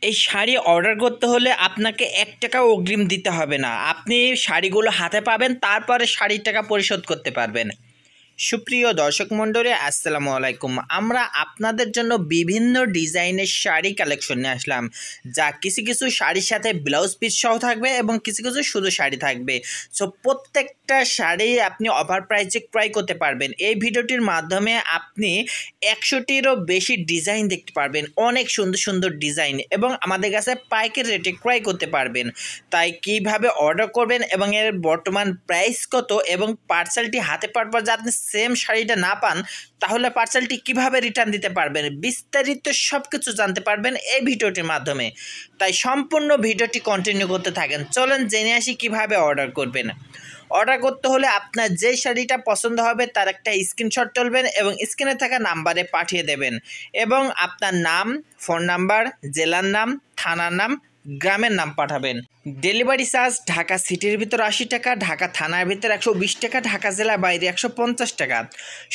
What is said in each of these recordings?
এই শাড়ি অর্ডার করতে হলে আপনাকে ১ টাকাও অগ্রিম দিতে হবে না। আপনি শাড়িগুলো হাতে পাবেন, তারপরে শাড়ির টাকা পরিশোধ করতে পারবেন। সুপ্রিয় দর্শক মণ্ডলী, আসসালামু আলাইকুম। আমরা আপনাদের জন্য বিভিন্ন ডিজাইনের শাড়ি কালেকশন নিয়ে আসলাম, যা কিছু কিছু শাড়ির সাথে ব্লাউজ পিস সহ থাকবে এবং কিছু কিছু শুধু শাড়ি থাকবে। সো প্রত্যেকটা শাড়ি আপনি অফার প্রাইসে ক্রয় করতে পারবেন। এই ভিডিওটির মাধ্যমে আপনি ১০০টিরও বেশি ডিজাইন দেখতে পারবেন, অনেক সুন্দর সুন্দর ডিজাইন, এবং আমাদের কাছে পাইকারি রেটে ক্রয় করতে পারবেন। তাই কিভাবে অর্ডার করবেন এবং এর বর্তমান প্রাইস কত এবং পার্সেলটি হাতে পাওয়ার পর যে আপনি সেম শাড়িটা না পান, তাহলে পার্সেলটি কিভাবে রিটার্ন দিতে পারবেন, বিস্তারিত সব কিছু জানতে পারবেন এই ভিডিওটির মাধ্যমে। তাই সম্পূর্ণ ভিডিওটি কন্টিনিউ করতে থাকেন। চলেন জেনে আসি কিভাবে অর্ডার করবেন। অর্ডার করতে হলে আপনার যে শাড়িটা পছন্দ হবে তার একটা স্ক্রিনশট তুলবেন এবং স্ক্রিনে থাকা নাম্বারে পাঠিয়ে দেবেন, এবং আপনার নাম, ফোন নাম্বার, জেলার নাম, থানার নাম, গ্রামের নাম পাঠাবেন। ডেলিভারি চার্জ ঢাকা সিটির ভিতর ৮০ টাকা, ঢাকা থানার ভিতর ১২০ টাকা, ঢাকা জেলার বাইরে ১৫০ টাকা।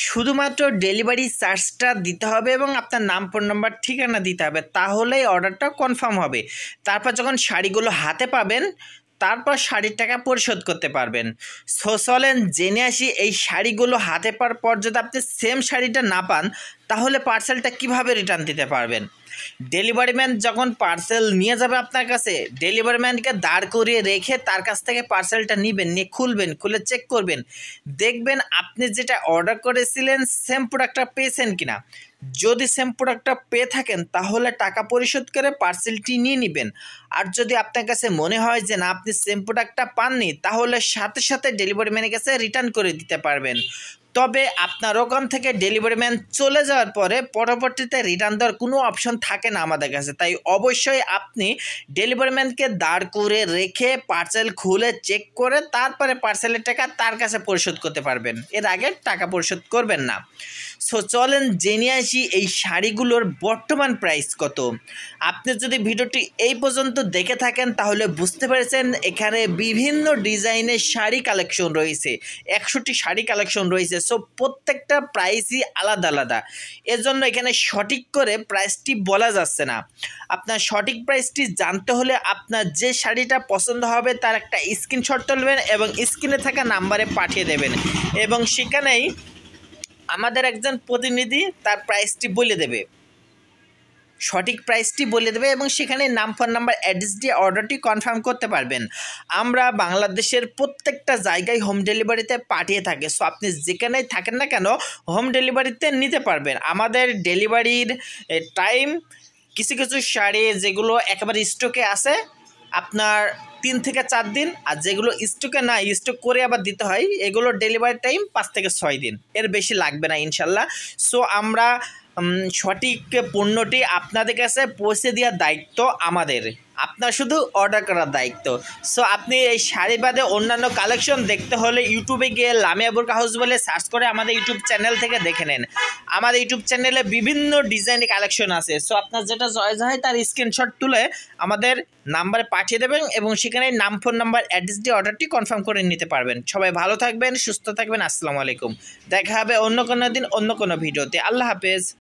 শুধুমাত্র ডেলিভারি চার্জটা দিতে হবে এবং আপনার নাম, ফোন নাম্বার, ঠিকানা দিতে হবে, তাহলেই অর্ডারটা কনফার্ম হবে। তারপর যখন শাড়িগুলো হাতে পাবেন, তারপর শাড়ির টাকা পরিশোধ করতে পারবেন। সো চলেন জেনে আসি এই শাড়িগুলো হাতে পাওয়ার পর যদি আপনি সেম শাড়িটা না পান, তাহলে পার্সেলটা কিভাবে রিটার্ন দিতে পারবেন। ডেলিভারি ম্যান যখন পার্সেল নিয়ে যাবে আপনার কাছে, ডেলিভারি ম্যানকে দাঁড় করিয়ে রেখে তার কাছ থেকে পার্সেলটা নেবেন, নিয়ে খুলবেন, খুলে চেক করবেন, দেখবেন আপনি যেটা অর্ডার করেছিলেন সেম প্রোডাক্টটা পেয়েছেন কিনা। যদি সেম প্রোডাক্টটা পেয়ে থাকেন তাহলে টাকা পরিশোধ করে পার্সেলটি নিয়ে নেবেন। আর যদি আপনার কাছে মনে হয় যে না, আপনি সেম প্রোডাক্টটা পাননি, তাহলে সাথে সাথে ডেলিভারি ম্যানের কাছে রিটার্ন করে দিতে পারবেন। তবে আপনার ওখান থেকে ডেলিভারি ম্যান চলে যাওয়ার পরে পরবর্তীতে রিটার্ন দেওয়ার কোনো অপশন থাকে না আমাদের কাছে। তাই অবশ্যই আপনি ডেলিভারি ম্যানকে দাঁড় করে রেখে পার্সেল খুলে চেক করে তারপরে পার্সেলের টাকা তার কাছে পরিশোধ করতে পারবেন, এর আগে টাকা পরিশোধ করবেন না। সো চলেন জেনে আসি এই শাড়িগুলোর বর্তমান প্রাইস কত। আপনি যদি ভিডিওটি এই পর্যন্ত দেখে থাকেন তাহলে বুঝতে পেরেছেন এখানে বিভিন্ন ডিজাইনের শাড়ি কালেকশন রয়েছে, ১০০টি শাড়ি কালেকশন রয়েছে। সো প্রত্যেকটা প্রাইসই আলাদা আলাদা, এজন্য এখানে সঠিক করে প্রাইসটি বলা যাচ্ছে না। আপনার সঠিক প্রাইসটি জানতে হলে আপনার যে শাড়িটা পছন্দ হবে তার একটা স্ক্রিনশট তুলবেন এবং স্ক্রিনে থাকা নাম্বারে পাঠিয়ে দেবেন, এবং সেখানেই আমাদের একজন প্রতিনিধি তার প্রাইসটি বলে দেবে, সঠিক প্রাইসটি বলে দেবে, এবং সেখানে নাম, ফোন নাম্বার, অ্যাড্রেস দিয়ে অর্ডারটি কনফার্ম করতে পারবেন। আমরা বাংলাদেশের প্রত্যেকটা জায়গায় হোম ডেলিভারিতে পাঠিয়ে থাকি। সো আপনি যেখানেই থাকেন না কেন হোম ডেলিভারিতে নিতে পারবেন। আমাদের ডেলিভারির টাইম কিছু কিছু শাড়ি যেগুলো একেবারে স্টকে আছে আপনার ৩ থেকে ৪ দিন, আর যেগুলো স্টকে না, স্টক করে আবার দিতে হয়, এগুলো ডেলিভারি টাইম ৫ থেকে ৬ দিন, এর বেশি লাগবে না ইনশাল্লাহ। সো আমরা সঠিক পণ্যটি আপনাদের কাছে পৌঁছে দেওয়ার দায়িত্ব আমাদের, আপনার শুধু অর্ডার করার দায়িত্ব। সো আপনি এই শাড়ি বাদে অন্যান্য কালেকশন দেখতে হলে ইউটিউবে গিয়ে লামিয়া বোরকা হাউস বলে সার্চ করে আমাদের ইউটিউব চ্যানেল থেকে দেখে নেন। আমাদের ইউটিউব চ্যানেলে বিভিন্ন ডিজাইনের কালেকশন আছে। সো আপনার যেটা চয়েস হয় তার স্ক্রিনশট তুলে আমাদের নাম্বারে পাঠিয়ে দেবেন, এবং সেখানে নাম, ফোন নাম্বার, অ্যাড্রেস দিয়ে অর্ডারটি কনফার্ম করে নিতে পারবেন। সবাই ভালো থাকবেন, সুস্থ থাকবেন। আসসালামু আলাইকুম। দেখা হবে অন্য কোনো দিন অন্য কোনো ভিডিওতে। আল্লাহ হাফেজ।